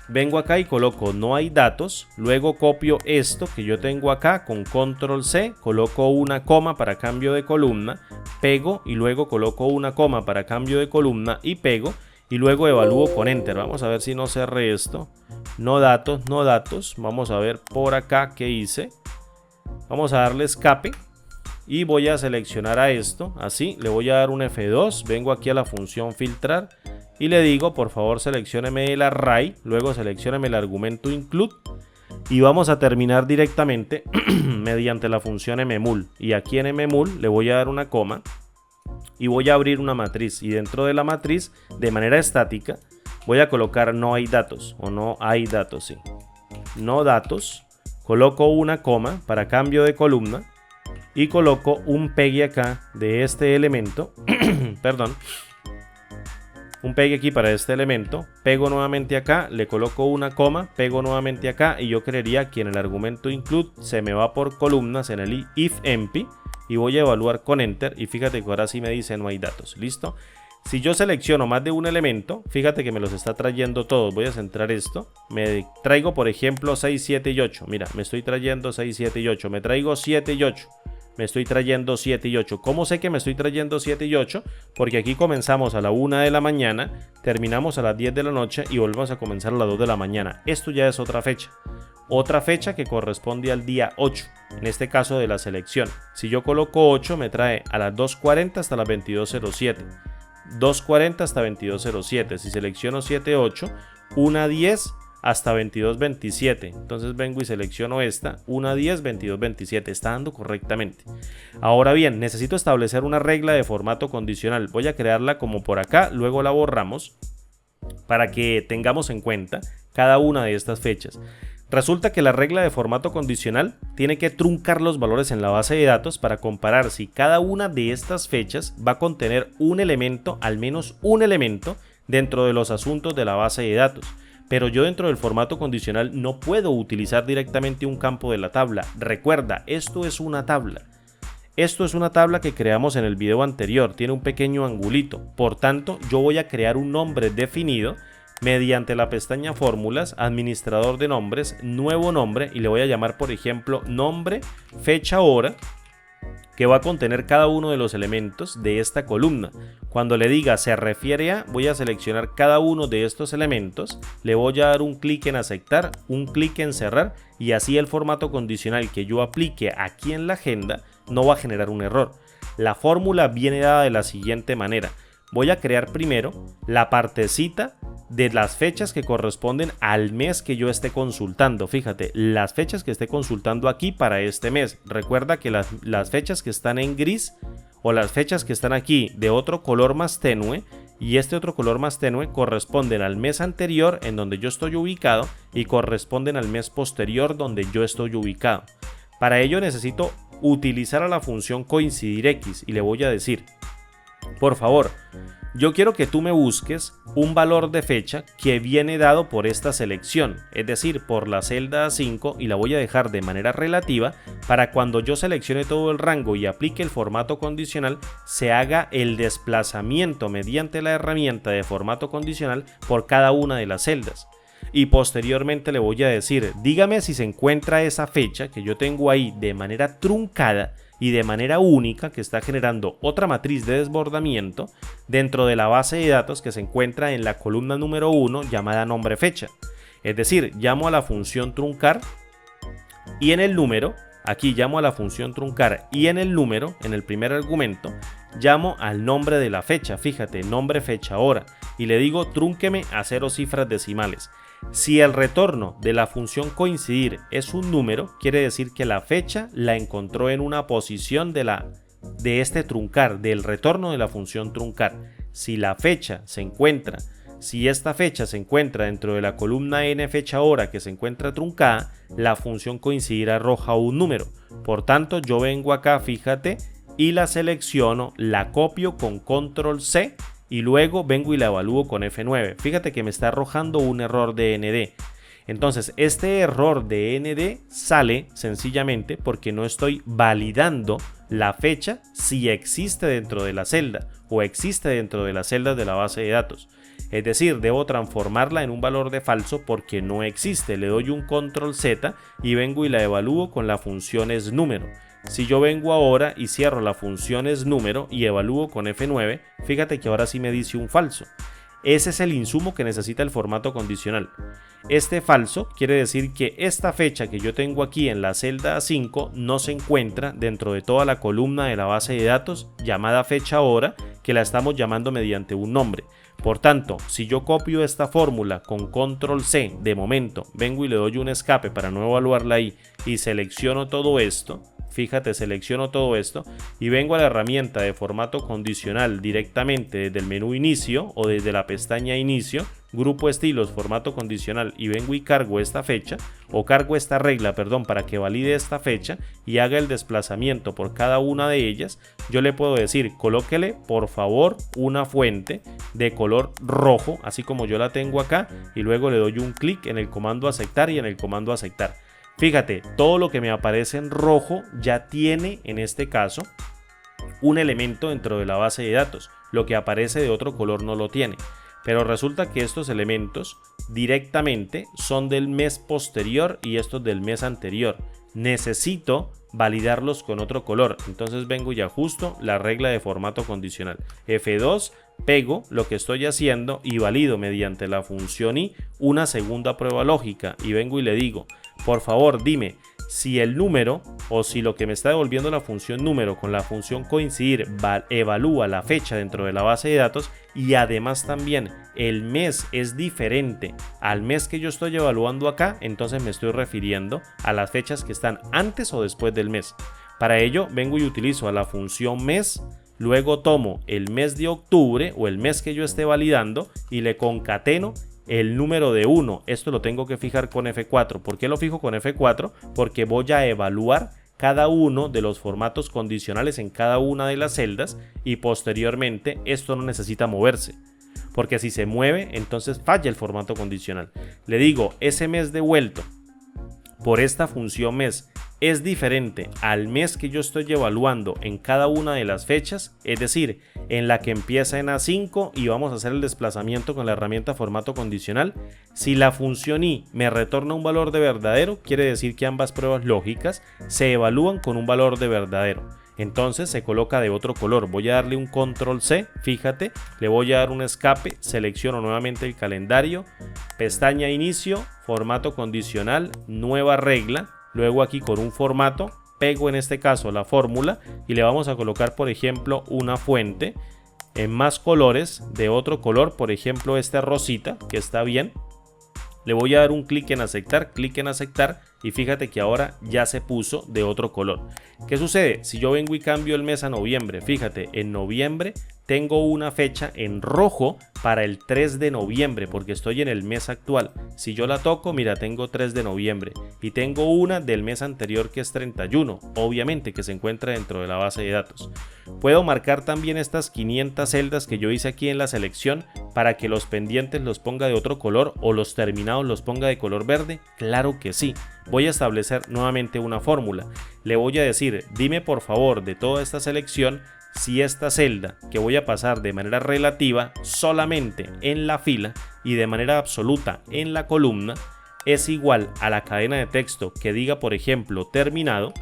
Vengo acá y coloco no hay datos, luego copio esto que yo tengo acá con control C, coloco una coma para cambio de columna, pego y luego coloco una coma para cambio de columna y pego y luego evalúo con enter. Vamos a ver si no cerré esto. No datos, vamos a ver por acá qué hice. Vamos a darle escape y voy a seleccionar a esto, así, le voy a dar un F2, vengo aquí a la función filtrar y le digo, por favor seleccióneme el array, luego seleccióneme el argumento include y vamos a terminar directamente mediante la función mmul. Y aquí en mmul le voy a dar una coma y voy a abrir una matriz y dentro de la matriz, de manera estática, voy a colocar no hay datos o no hay datos, sí. No datos, coloco una coma para cambio de columna y coloco un pegue acá de este elemento, perdón, un pegue aquí para este elemento, pego nuevamente acá, le coloco una coma, pego nuevamente acá y yo creería que en el argumento include se me va por columnas en el ifEmpty y voy a evaluar con enter y fíjate que ahora sí me dice no hay datos. ¿Listo? Si yo selecciono más de un elemento, fíjate que me los está trayendo todos. Voy a centrar esto, me traigo por ejemplo 6, 7 y 8, mira, me estoy trayendo 6, 7 y 8, me traigo 7 y 8. Me estoy trayendo 7 y 8. ¿Cómo sé que me estoy trayendo 7 y 8? Porque aquí comenzamos a la 1 de la mañana, terminamos a las 10 de la noche y volvemos a comenzar a las 2 de la mañana. Esto ya es otra fecha. Otra fecha que corresponde al día 8, en este caso de la selección. Si yo coloco 8 me trae a las 2:40 hasta las 22:07. 2:40 hasta 22:07. Si selecciono 7, 8, 1:10 hasta 22:27. Entonces vengo y selecciono esta, 1:10, 22:27. Está dando correctamente. Ahora bien, necesito establecer una regla de formato condicional. Voy a crearla como por acá, luego la borramos para que tengamos en cuenta cada una de estas fechas. Resulta que la regla de formato condicional tiene que truncar los valores en la base de datos para comparar si cada una de estas fechas va a contener un elemento, al menos un elemento, dentro de los asuntos de la base de datos. Pero yo dentro del formato condicional no puedo utilizar directamente un campo de la tabla. Recuerda, esto es una tabla. Esto es una tabla que creamos en el video anterior, tiene un pequeño angulito. Por tanto, yo voy a crear un nombre definido mediante la pestaña fórmulas, administrador de nombres, nuevo nombre y le voy a llamar por ejemplo nombre, fecha, hora, que va a contener cada uno de los elementos de esta columna. Cuando le diga se refiere a, voy a seleccionar cada uno de estos elementos, le voy a dar un clic en aceptar, un clic en cerrar y así el formato condicional que yo aplique aquí en la agenda no va a generar un error. La fórmula viene dada de la siguiente manera. Voy a crear primero la partecita de las fechas que corresponden al mes que yo esté consultando. Fíjate, las fechas que esté consultando aquí para este mes. Recuerda que las fechas que están en gris o las fechas que están aquí de otro color más tenue y este otro color más tenue corresponden al mes anterior en donde yo estoy ubicado y corresponden al mes posterior donde yo estoy ubicado. Para ello necesito utilizar a la función coincidir X y le voy a decir, por favor, yo quiero que tú me busques un valor de fecha que viene dado por esta selección, es decir, por la celda A5, y la voy a dejar de manera relativa para cuando yo seleccione todo el rango y aplique el formato condicional, se haga el desplazamiento mediante la herramienta de formato condicional por cada una de las celdas. Y posteriormente le voy a decir, dígame si se encuentra esa fecha que yo tengo ahí de manera truncada y de manera única, que está generando otra matriz de desbordamiento dentro de la base de datos que se encuentra en la columna número 1 llamada nombre fecha. Es decir, llamo a la función truncar y en el número, aquí llamo a la función truncar y en el número, en el primer argumento, llamo al nombre de la fecha, fíjate, nombre fecha hora, y le digo trúnqueme a 0 cifras decimales. Si el retorno de la función coincidir es un número, quiere decir que la fecha la encontró en una posición de este truncar, del retorno de la función truncar. Si esta fecha se encuentra dentro de la columna n fecha hora que se encuentra truncada, la función coincidir arroja un número. Por tanto, yo vengo acá, fíjate, y la selecciono, la copio con control C y luego vengo y la evalúo con F9. Fíjate que me está arrojando un error de ND. Entonces, este error de ND sale sencillamente porque no estoy validando la fecha si existe dentro de la celda o existe dentro de las celdas de la base de datos. Es decir, debo transformarla en un valor de falso porque no existe. Le doy un control Z y vengo y la evalúo con la función isNúmero. Si yo vengo ahora y cierro la función isNúmero y evalúo con F9, fíjate que ahora sí me dice un falso. Ese es el insumo que necesita el formato condicional. Este falso quiere decir que esta fecha que yo tengo aquí en la celda 5 no se encuentra dentro de toda la columna de la base de datos llamada fecha hora, que la estamos llamando mediante un nombre. Por tanto, si yo copio esta fórmula con control C de momento, vengo y le doy un escape para no evaluarla ahí y selecciono todo esto, fíjate, selecciono todo esto y vengo a la herramienta de formato condicional directamente desde el menú inicio o desde la pestaña inicio, grupo estilos, formato condicional, y vengo y cargo esta fecha o cargo esta regla, perdón, para que valide esta fecha y haga el desplazamiento por cada una de ellas. Yo le puedo decir, colóquele por favor una fuente de color rojo, así como yo la tengo acá, y luego le doy un clic en el comando aceptar y en el comando aceptar. Fíjate, todo lo que me aparece en rojo ya tiene en este caso un elemento dentro de la base de datos. Lo que aparece de otro color no lo tiene. Pero resulta que estos elementos directamente son del mes posterior y estos del mes anterior. Necesito validarlos con otro color. Entonces vengo y ajusto la regla de formato condicional. F2, pego lo que estoy haciendo y valido mediante la función i una segunda prueba lógica. Y vengo y le digo, por favor dime si el número o si lo que me está devolviendo la función número con la función coincidir evalúa la fecha dentro de la base de datos y además también el mes es diferente al mes que yo estoy evaluando acá, entonces me estoy refiriendo a las fechas que están antes o después del mes. Para ello vengo y utilizo a la función mes, luego tomo el mes de octubre o el mes que yo esté validando y le concateno el número de 1. Esto lo tengo que fijar con F4. ¿Por qué lo fijo con F4? Porque voy a evaluar cada uno de los formatos condicionales en cada una de las celdas y posteriormente esto no necesita moverse. Porque si se mueve, entonces falla el formato condicional. Le digo, ese mes devuelto por esta función mes es diferente al mes que yo estoy evaluando en cada una de las fechas, es decir, en la que empieza en A5 y vamos a hacer el desplazamiento con la herramienta formato condicional. Si la función i me retorna un valor de verdadero, quiere decir que ambas pruebas lógicas se evalúan con un valor de verdadero. Entonces se coloca de otro color. Voy a darle un control C, fíjate, le voy a dar un escape, selecciono nuevamente el calendario, pestaña inicio, formato condicional, nueva regla. Luego aquí con un formato pego en este caso la fórmula y le vamos a colocar por ejemplo una fuente en más colores de otro color, por ejemplo este rosita que está bien. Le voy a dar un clic en aceptar y fíjate que ahora ya se puso de otro color. ¿Qué sucede? Si yo vengo y cambio el mes a noviembre, fíjate, en noviembre tengo una fecha en rojo para el 3 de noviembre porque estoy en el mes actual. Si yo la toco, mira, tengo 3 de noviembre y tengo una del mes anterior que es 31, obviamente que se encuentra dentro de la base de datos. Puedo marcar también estas 500 celdas que yo hice aquí en la selección para que los pendientes los ponga de otro color o los terminados los ponga de color verde. Claro que sí. Voy a establecer nuevamente una fórmula. Le voy a decir, dime por favor de toda esta selección si esta celda que voy a pasar de manera relativa solamente en la fila y de manera absoluta en la columna es igual a la cadena de texto que diga, por ejemplo, terminado.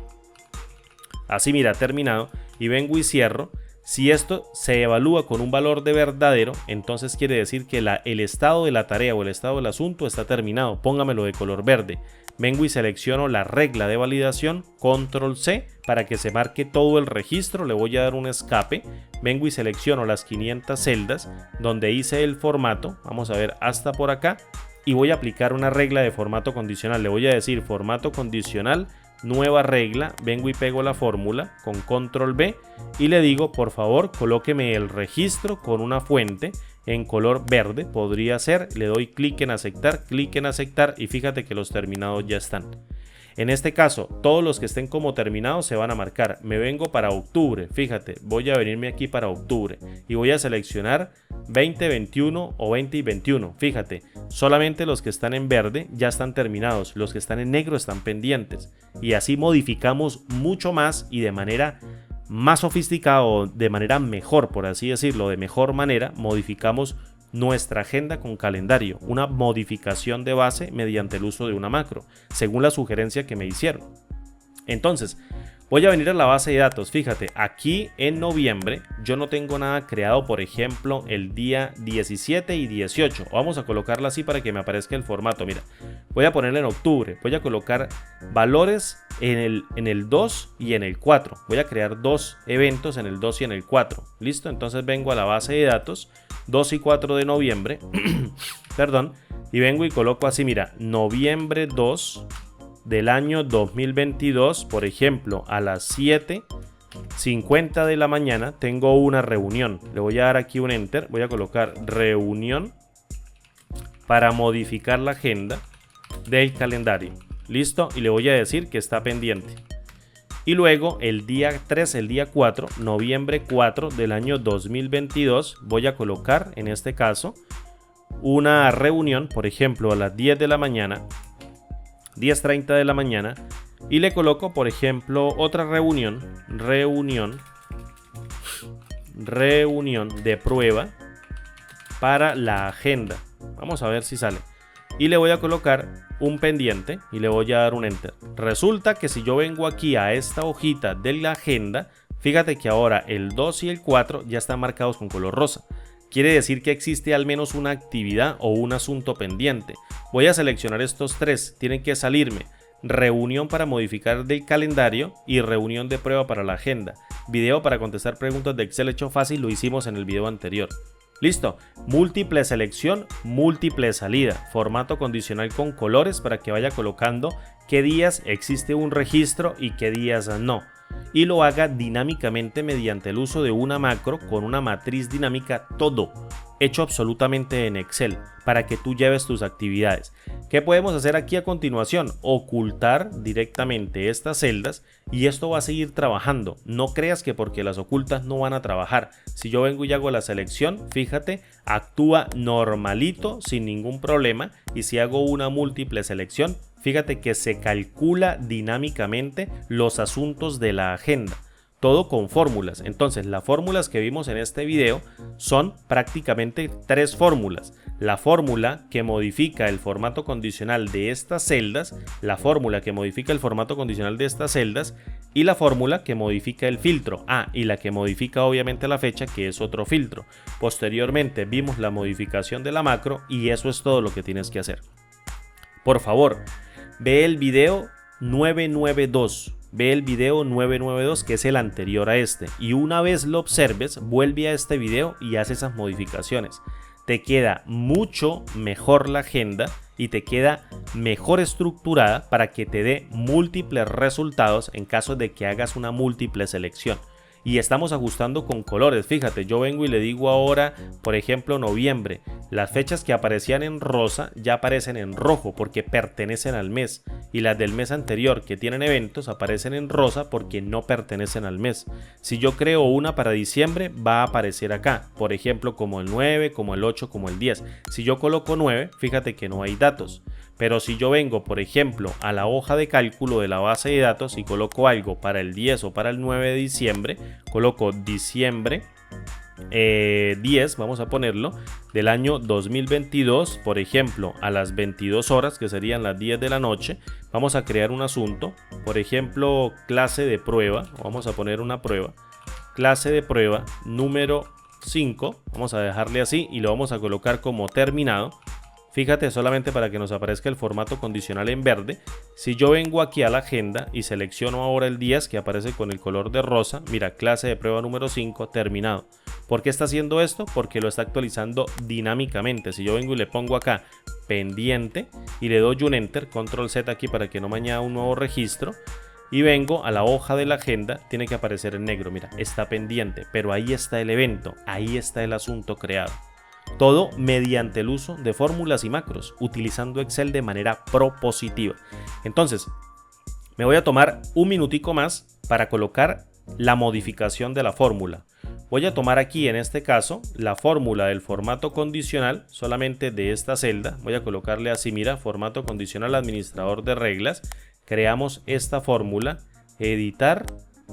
Así, mira, terminado, y vengo y cierro. Si esto se evalúa con un valor de verdadero, entonces quiere decir que el estado de la tarea o el estado del asunto está terminado. Póngamelo de color verde. Vengo y selecciono la regla de validación, control C, para que se marque todo el registro. Le voy a dar un escape. Vengo y selecciono las 500 celdas donde hice el formato. Vamos a ver hasta por acá. Y voy a aplicar una regla de formato condicional. Le voy a decir formato condicional, nueva regla. Vengo y pego la fórmula con control B y le digo, por favor, colóqueme el registro con una fuente en color verde, podría ser. Le doy clic en aceptar y fíjate que los terminados ya están. En este caso, todos los que estén como terminados se van a marcar. Me vengo para octubre, fíjate, voy a venirme aquí para octubre y voy a seleccionar 2021 o 20 y 21. Fíjate, solamente los que están en verde ya están terminados, los que están en negro están pendientes. Y así modificamos mucho más y de manera más sofisticada o de manera mejor, por así decirlo, de mejor manera, modificamos nuestra agenda con calendario, una modificación de base mediante el uso de una macro, según la sugerencia que me hicieron. Entonces, voy a venir a la base de datos. Fíjate, aquí en noviembre yo no tengo nada creado, por ejemplo, el día 17 y 18. Vamos a colocarla así para que me aparezca el formato. Mira, voy a ponerle en octubre. Voy a colocar valores en el 2 y en el 4. Voy a crear dos eventos en el 2 y en el 4. ¿Listo? Entonces vengo a la base de datos, 2 y 4 de noviembre. Perdón. Y vengo y coloco así, mira, noviembre 2 del año 2022, por ejemplo, a las 7:50 de la mañana tengo una reunión. Le voy a dar aquí un enter, voy a colocar reunión para modificar la agenda del calendario. Listo, y le voy a decir que está pendiente. Y luego el día 3, el día 4, noviembre 4 del año 2022, voy a colocar en este caso una reunión, por ejemplo, a las 10 de la mañana, 10:30 de la mañana, y le coloco, por ejemplo, otra reunión de prueba para la agenda. Vamos a ver si sale. Y le voy a colocar un pendiente y le voy a dar un enter. Resulta que si yo vengo aquí a esta hojita de la agenda, fíjate que ahora el 2 y el 4 ya están marcados con color rosa. Quiere decir que existe al menos una actividad o un asunto pendiente. Voy a seleccionar estos tres, tienen que salirme. Reunión para modificar del calendario y reunión de prueba para la agenda. Video para contestar preguntas de Excel hecho fácil, lo hicimos en el video anterior. Listo, múltiple selección, múltiple salida, formato condicional con colores para que vaya colocando qué días existe un registro y qué días no. Y lo haga dinámicamente mediante el uso de una macro con una matriz dinámica, todo hecho absolutamente en Excel para que tú lleves tus actividades. ¿Qué podemos hacer aquí a continuación? Ocultar directamente estas celdas y esto va a seguir trabajando. No creas que porque las ocultas no van a trabajar. Si yo vengo y hago la selección, fíjate, actúa normalito sin ningún problema, y si hago una múltiple selección, fíjate que se calcula dinámicamente los asuntos de la agenda. Todo con fórmulas. Entonces, las fórmulas que vimos en este video son prácticamente tres fórmulas. La fórmula que modifica el formato condicional de estas celdas, la fórmula que modifica el formato condicional de estas celdas y la fórmula que modifica el filtro. Y la que modifica obviamente la fecha, que es otro filtro. Posteriormente vimos la modificación de la macro y eso es todo lo que tienes que hacer. Por favor, ve el video 992. Ve el video 992, que es el anterior a este, y una vez lo observes, vuelve a este video y haz esas modificaciones. Te queda mucho mejor la agenda y te queda mejor estructurada para que te dé múltiples resultados en caso de que hagas una múltiple selección. y estamos ajustando con colores. Fíjate, yo vengo y le digo ahora, por ejemplo, noviembre. Las fechas que aparecían en rosa ya aparecen en rojo porque pertenecen al mes, y las del mes anterior que tienen eventos aparecen en rosa porque no pertenecen al mes. Si yo creo una para diciembre, va a aparecer acá, por ejemplo, como el 9, como el 8, como el 10. Si yo coloco 9, fíjate que no hay datos. Pero si yo vengo, por ejemplo, a la hoja de cálculo de la base de datos y coloco algo para el 10 o para el 9 de diciembre, coloco diciembre 10, vamos a ponerlo, del año 2022, por ejemplo, a las 22 horas, que serían las 10 de la noche, vamos a crear un asunto, por ejemplo, clase de prueba, vamos a poner una prueba, clase de prueba número 5, vamos a dejarle así y lo vamos a colocar como terminado. Fíjate, solamente para que nos aparezca el formato condicional en verde. Si yo vengo aquí a la agenda y selecciono ahora el 10 que aparece con el color de rosa, mira, clase de prueba número 5, terminado. ¿Por qué está haciendo esto? Porque lo está actualizando dinámicamente. Si yo vengo y le pongo acá pendiente y le doy un enter, control Z aquí para que no me añada un nuevo registro, y vengo a la hoja de la agenda, tiene que aparecer en negro. Mira, está pendiente, pero ahí está el evento, ahí está el asunto creado. Todo mediante el uso de fórmulas y macros, utilizando Excel de manera propositiva. Entonces, me voy a tomar un minutico más para colocar la modificación de la fórmula. Voy a tomar aquí, en este caso, la fórmula del formato condicional, solamente de esta celda. Voy a colocarle así, mira, formato condicional administrador de reglas. Creamos esta fórmula, editar.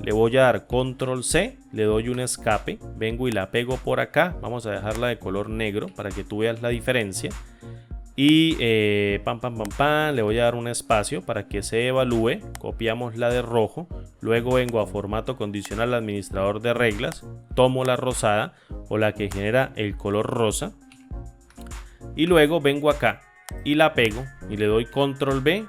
Le voy a dar control C, le doy un escape, vengo y la pego por acá, vamos a dejarla de color negro para que tú veas la diferencia. Y le voy a dar un espacio para que se evalúe, copiamos la de rojo, luego vengo a formato condicional administrador de reglas, tomo la rosada o la que genera el color rosa y luego vengo acá y la pego y le doy control B,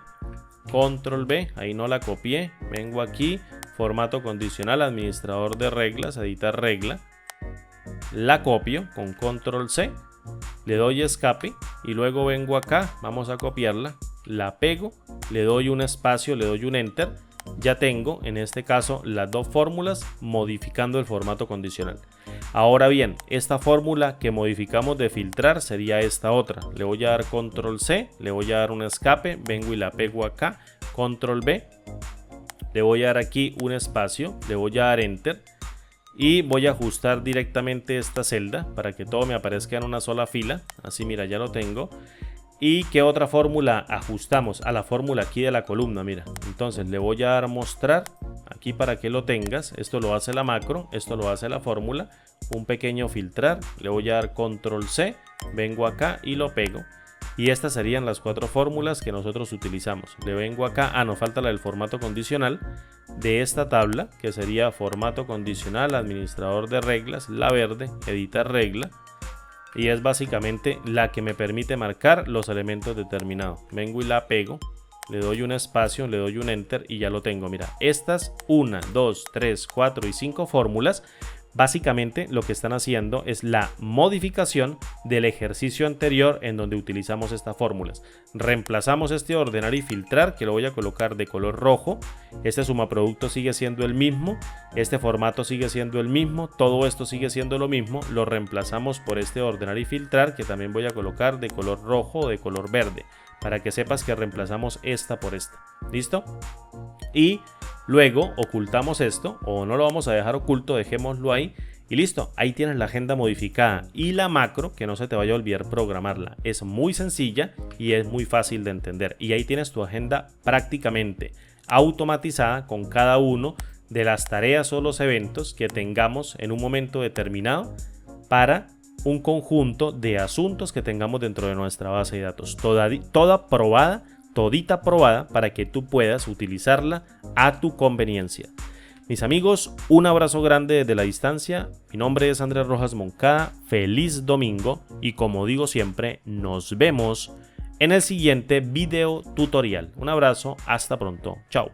ahí no la copié, vengo aquí, formato condicional administrador de reglas, editar regla, la copio con control C, le doy escape y luego vengo acá, vamos a copiarla, la pego, le doy un espacio, le doy un enter, ya tengo en este caso las dos fórmulas modificando el formato condicional. Ahora bien, esta fórmula que modificamos de filtrar sería esta otra, le voy a dar control C, le voy a dar un escape, vengo y la pego acá, control B, le voy a dar aquí un espacio, le voy a dar enter y voy a ajustar directamente esta celda para que todo me aparezca en una sola fila. Así, mira, ya lo tengo. ¿Y qué otra fórmula ajustamos? A la fórmula aquí de la columna, mira. Entonces le voy a dar mostrar aquí para que lo tengas. Esto lo hace la macro, esto lo hace la fórmula. Un pequeño filtrar, le voy a dar control C, vengo acá y lo pego. Y estas serían las cuatro fórmulas que nosotros utilizamos. Le vengo acá, nos falta la del formato condicional de esta tabla, que sería formato condicional, administrador de reglas, la verde, editar regla. Y es básicamente la que me permite marcar los elementos determinados. Vengo y la pego, le doy un espacio, le doy un enter y ya lo tengo. Mira, estas 1, 2, 3, 4 y 5 fórmulas básicamente lo que están haciendo es la modificación del ejercicio anterior en donde utilizamos estas fórmulas. Reemplazamos este ordenar y filtrar, que lo voy a colocar de color rojo. Este sumaproducto sigue siendo el mismo, este formato sigue siendo el mismo, todo esto sigue siendo lo mismo. Lo reemplazamos por este ordenar y filtrar, que también voy a colocar de color rojo o de color verde, para que sepas que reemplazamos esta por esta. ¿Listo? Y luego ocultamos esto, o no lo vamos a dejar oculto, dejémoslo ahí y listo. Ahí tienes la agenda modificada y la macro, que no se te vaya a olvidar programarla. Es muy sencilla y es muy fácil de entender. Y ahí tienes tu agenda prácticamente automatizada con cada uno de las tareas o los eventos que tengamos en un momento determinado para un conjunto de asuntos que tengamos dentro de nuestra base de datos. Toda probada, todita probada para que tú puedas utilizarla a tu conveniencia. Mis amigos, un abrazo grande desde la distancia. Mi nombre es Andrés Rojas Moncada. Feliz domingo y como digo siempre, nos vemos en el siguiente video tutorial. Un abrazo, hasta pronto. Chao.